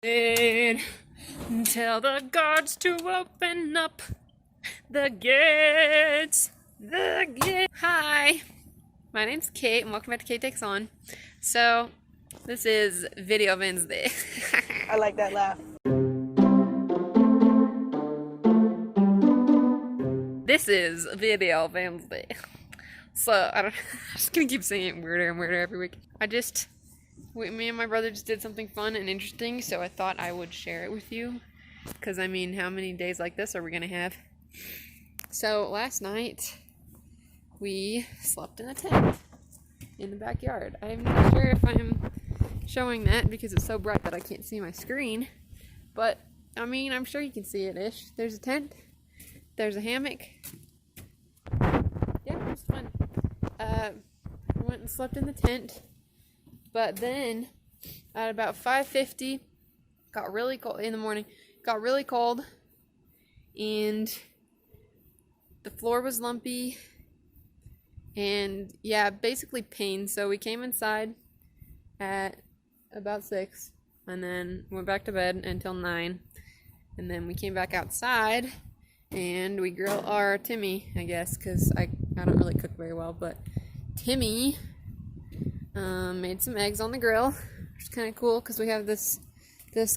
Tell the guards to open up the gates. Hi, my name's Kate, and welcome back to Kate Takes On. So, this is Video Wednesday. I like that laugh. This is Video Wednesday. So, I'm just gonna keep saying it weirder and weirder every week. Me and my brother just did something fun and interesting, so I thought I would share it with you. Because, I mean, how many days like this are we gonna have? So, last night, we slept in a tent in the backyard. I'm not sure if I'm showing that because it's so bright that I can't see my screen. But, I mean, I'm sure you can see it-ish. There's a tent. There's a hammock. Yeah, it was fun. We went and slept in the tent. But then, at about 5:50, got really cold in the morning. Got really cold, and the floor was lumpy, and yeah, basically pain. So we came inside at about 6, and then went back to bed until 9, and then we came back outside, and we grilled our Timmy, I guess, because I don't really cook very well, but Timmy made some eggs on the grill, which is kind of cool because we have this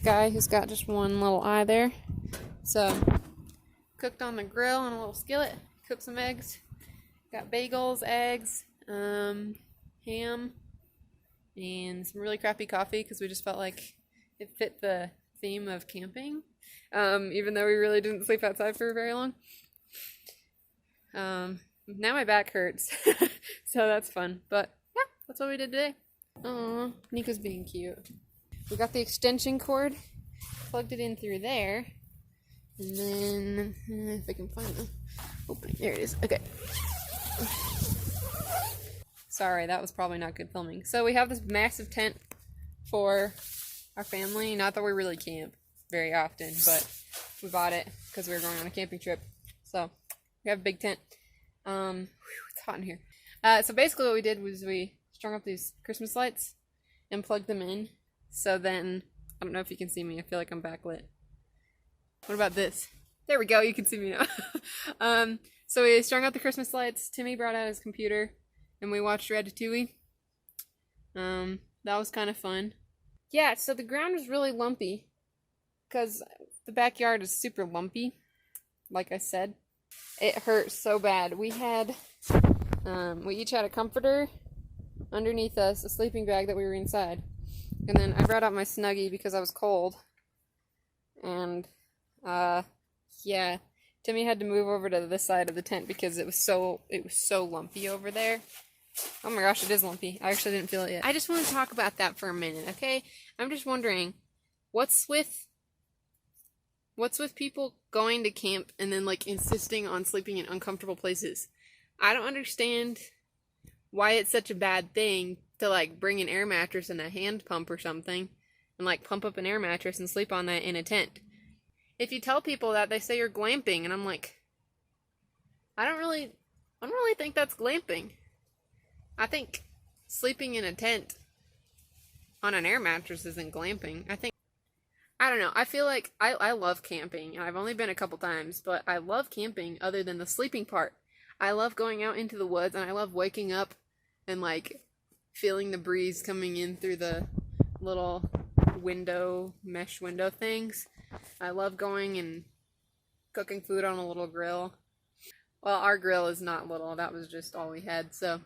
guy who's got just one little eye there. So, cooked on the grill on a little skillet, cooked some eggs, got bagels, eggs, ham, and some really crappy coffee because we just felt like it fit the theme of camping, even though we really didn't sleep outside for very long. Now my back hurts, so that's fun, but yeah, that's what we did today. Aww, Nico's being cute. We got the extension cord, plugged it in through there, and then, if I can find the opening, there it is, okay. Sorry, that was probably not good filming. So we have this massive tent for our family, not that we really camp very often, but we bought it because we were going on a camping trip, so we have a big tent. It's hot in here. So basically what we did was we strung up these Christmas lights and plugged them in. So then, I don't know if you can see me. I feel like I'm backlit. What about this? There we go. You can see me now. So we strung out the Christmas lights. Timmy brought out his computer, and we watched Ratatouille. That was kind of fun. Yeah, so the ground was really lumpy, because the backyard is super lumpy, like I said. It hurt so bad. We each had a comforter underneath us, a sleeping bag that we were inside. And then I brought out my Snuggie because I was cold. And, yeah, Timmy had to move over to this side of the tent because it was so lumpy over there. Oh my gosh, it is lumpy. I actually didn't feel it yet. I just want to talk about that for a minute, okay? I'm just wondering, what's with people going to camp and then, like, insisting on sleeping in uncomfortable places? I don't understand why it's such a bad thing to, like, bring an air mattress and a hand pump or something and, like, pump up an air mattress and sleep on that in a tent. If you tell people that, they say you're glamping, and I'm like, I don't really think that's glamping. I think sleeping in a tent on an air mattress isn't glamping. I don't know. I feel like I love camping. I've only been a couple times, but I love camping other than the sleeping part. I love going out into the woods, and I love waking up and, like, feeling the breeze coming in through the little mesh window things. I love going and cooking food on a little grill. Well, our grill is not little. That was just all we had, so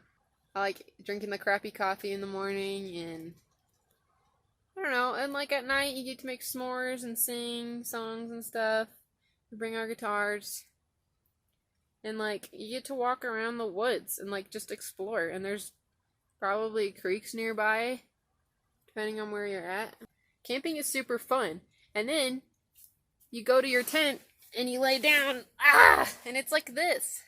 I like drinking the crappy coffee in the morning, and I don't know, and like at night you get to make s'mores and sing songs and stuff. We bring our guitars. And like you get to walk around the woods and like just explore, and there's probably creeks nearby, depending on where you're at. Camping is super fun. And then you go to your tent and you lay down, and it's like this.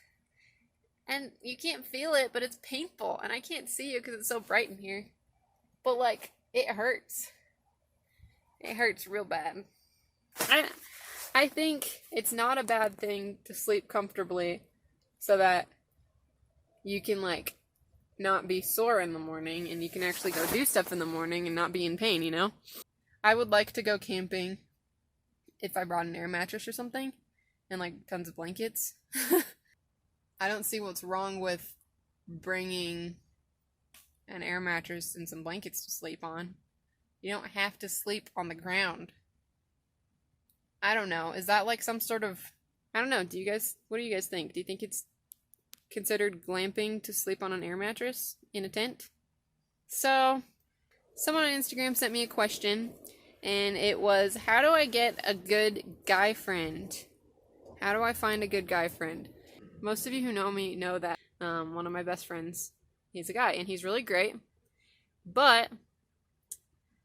And you can't feel it, but it's painful, and I can't see you because it's so bright in here. But like, it hurts. It hurts real bad. I think it's not a bad thing to sleep comfortably so that you can, like, not be sore in the morning and you can actually go do stuff in the morning and not be in pain, you know? I would like to go camping if I brought an air mattress or something and like tons of blankets. I don't see what's wrong with bringing an air mattress and some blankets to sleep on. You don't have to sleep on the ground. I don't know. Is that like some sort of... I don't know. What do you guys think? Do you think it's considered glamping to sleep on an air mattress in a tent? So, someone on Instagram sent me a question, and it was, how do I get a good guy friend? How do I find a good guy friend? Most of you who know me know that one of my best friends, he's a guy, and he's really great. But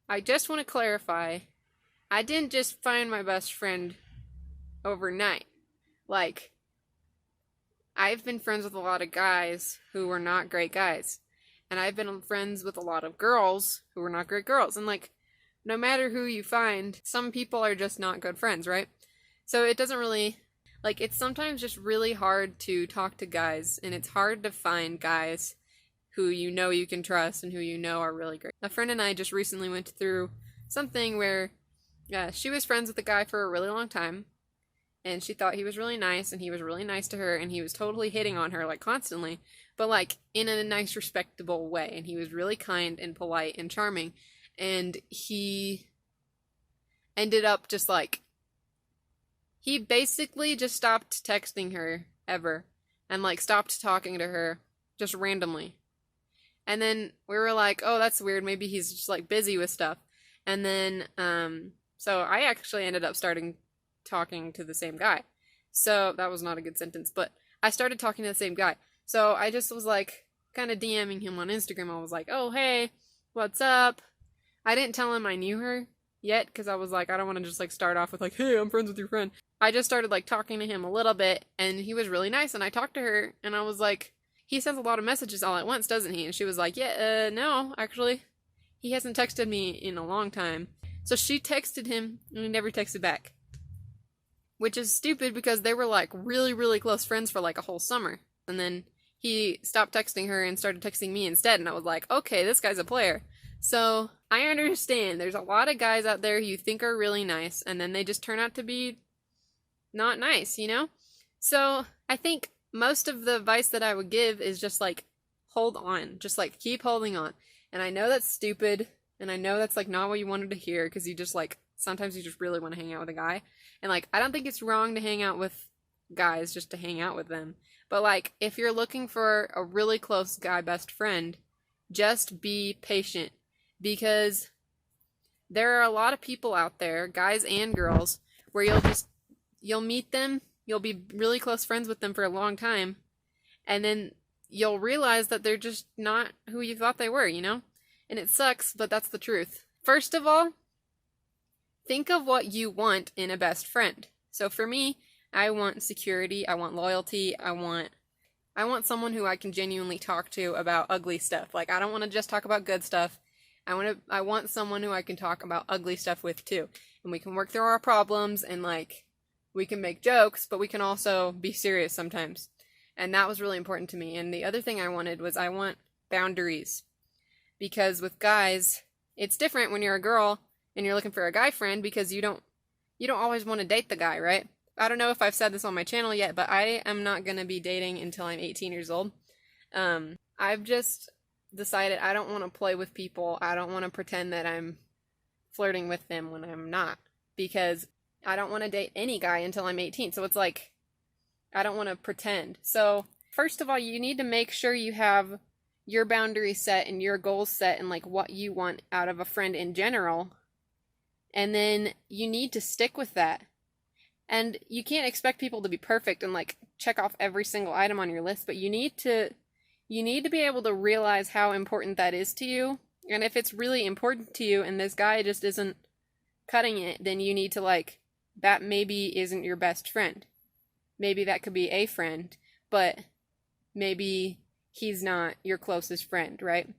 I just want to clarify, I didn't just find my best friend overnight. Like, I've been friends with a lot of guys who were not great guys. And I've been friends with a lot of girls who were not great girls. And like, no matter who you find, some people are just not good friends, right? So it doesn't really... Like, it's sometimes just really hard to talk to guys, and it's hard to find guys who you know you can trust and who you know are really great. A friend and I just recently went through something where she was friends with a guy for a really long time, and she thought he was really nice, and he was really nice to her, and he was totally hitting on her, like, constantly, but, like, in a nice, respectable way, and he was really kind and polite and charming, and he ended up just, like... He basically just stopped texting her, ever, and, like, stopped talking to her, just randomly. And then we were like, oh, that's weird, maybe he's just, like, busy with stuff. And then, so I actually ended up starting talking to the same guy. So, that was not a good sentence, but I started talking to the same guy. So, I just was, like, kind of DMing him on Instagram. I was like, oh, hey, what's up? I didn't tell him I knew her yet, because I was like, I don't want to just, like, start off with, like, hey, I'm friends with your friend. I just started, like, talking to him a little bit, and he was really nice, and I talked to her, and I was like, he sends a lot of messages all at once, doesn't he? And she was like, yeah, no, actually, he hasn't texted me in a long time. So she texted him, and he never texted back. Which is stupid, because they were, like, really, really close friends for, like, a whole summer. And then he stopped texting her and started texting me instead, and I was like, okay, this guy's a player. So, I understand, there's a lot of guys out there who you think are really nice, and then they just turn out to be not nice, you know? So, I think most of the advice that I would give is just, like, hold on. Just, like, keep holding on. And I know that's stupid, and I know that's, like, not what you wanted to hear, because you just, like, sometimes you just really want to hang out with a guy. And, like, I don't think it's wrong to hang out with guys just to hang out with them. But, like, if you're looking for a really close guy best friend, just be patient. Because there are a lot of people out there, guys and girls, where you'll meet them, you'll be really close friends with them for a long time, and then you'll realize that they're just not who you thought they were, you know? And it sucks, but that's the truth. First of all, think of what you want in a best friend. So for me, I want security, I want loyalty, I want someone who I can genuinely talk to about ugly stuff. Like, I don't want to just talk about good stuff. I want someone who I can talk about ugly stuff with too. And we can work through our problems, and, like, we can make jokes, but we can also be serious sometimes. And that was really important to me. And the other thing I wanted was, I want boundaries. Because with guys, it's different when you're a girl and you're looking for a guy friend, because you don't always want to date the guy, right? I don't know if I've said this on my channel yet, but I am not going to be dating until I'm 18 years old. I've just decided I don't want to play with people. I don't want to pretend that I'm flirting with them when I'm not, because I don't want to date any guy until I'm 18. So it's like, I don't want to pretend. So first of all, you need to make sure you have your boundaries set and your goals set, and, like, what you want out of a friend in general. And then you need to stick with that. And you can't expect people to be perfect and, like, check off every single item on your list, but you need to be able to realize how important that is to you. And if it's really important to you and this guy just isn't cutting it, then you need to, like, that maybe isn't your best friend. Maybe that could be a friend, but maybe he's not your closest friend, right?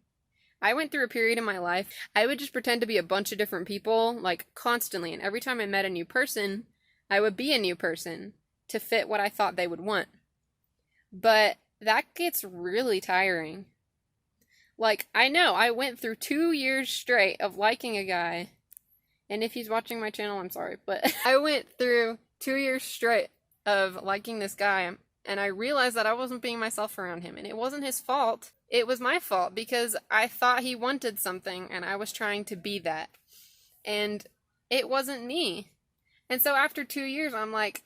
I went through a period in my life, I would just pretend to be a bunch of different people, like, constantly. And every time I met a new person, I would be a new person to fit what I thought they would want. But that gets really tiring. Like, I know, I went through 2 years straight of liking a guy, And if he's watching my channel, I'm sorry. But I went through 2 years straight of liking this guy, and I realized that I wasn't being myself around him. And it wasn't his fault. It was my fault because I thought he wanted something, and I was trying to be that. And it wasn't me. And so after 2 years, I'm like,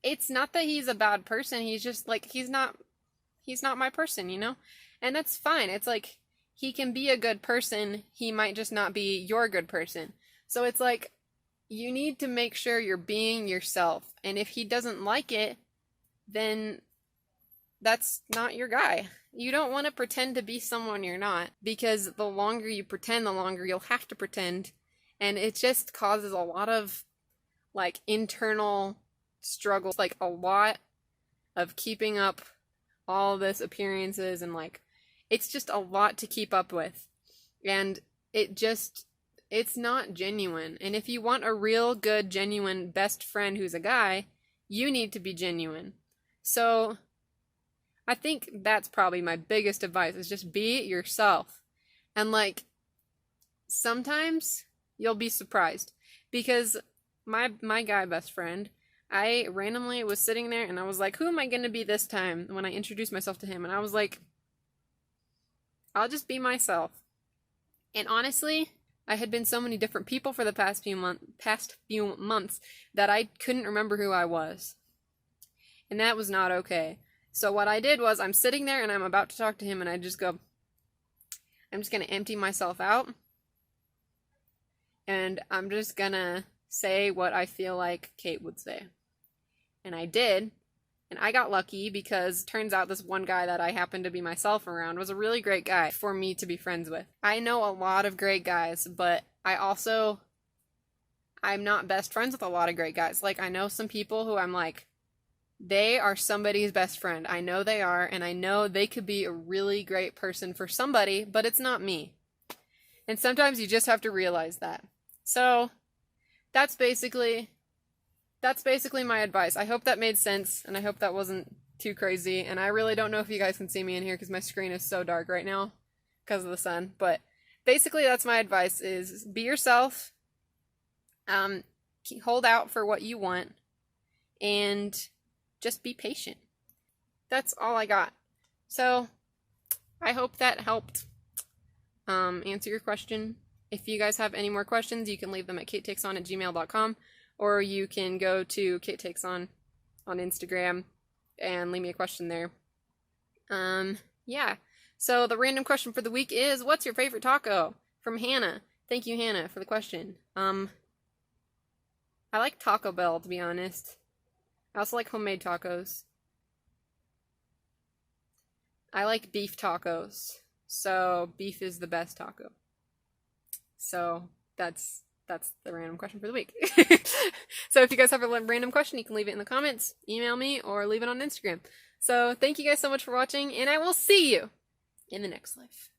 it's not that he's a bad person. He's just like, he's not my person, you know? And that's fine. It's like, he can be a good person. He might just not be your good person. So it's like, you need to make sure you're being yourself. And if he doesn't like it, then that's not your guy. You don't want to pretend to be someone you're not, because the longer you pretend, the longer you'll have to pretend. And it just causes a lot of like internal struggles, like a lot of keeping up all this appearances, and like it's just a lot to keep up with. And it's not genuine. And if you want a real good, genuine best friend who's a guy, you need to be genuine. So I think that's probably my biggest advice, is just be yourself. And like, sometimes you'll be surprised, because my guy best friend, I randomly was sitting there and I was like, who am I going to be this time when I introduced myself to him? And I was like, I'll just be myself. And honestly, I had been so many different people for the past few months that I couldn't remember who I was. And that was not okay. So what I did was, I'm sitting there and I'm about to talk to him, and I just go, I'm just going to empty myself out. And I'm just going to say what I feel like Kate would say. And I did. And I got lucky, because turns out this one guy that I happened to be myself around was a really great guy for me to be friends with. I know a lot of great guys, but I'm not best friends with a lot of great guys. Like, I know some people who I'm like, they are somebody's best friend. I know they are, and I know they could be a really great person for somebody, but it's not me. And sometimes you just have to realize that. So that's basically my advice. I hope that made sense, and I hope that wasn't too crazy. And I really don't know if you guys can see me in here, because my screen is so dark right now because of the sun. But basically, that's my advice: is be yourself, hold out for what you want, and just be patient. That's all I got. So I hope that helped answer your question. If you guys have any more questions, you can leave them at katetakeson@gmail.com, or you can go to Kate Takes On Instagram and leave me a question there. Yeah. So the random question for the week is, what's your favorite taco? From Hannah. Thank you, Hannah, for the question. I like Taco Bell, to be honest. I also like homemade tacos. I like beef tacos. So beef is the best taco. So that's the random question for the week. So if you guys have a random question, you can leave it in the comments, email me, or leave it on Instagram. So thank you guys so much for watching, and I will see you in the next life.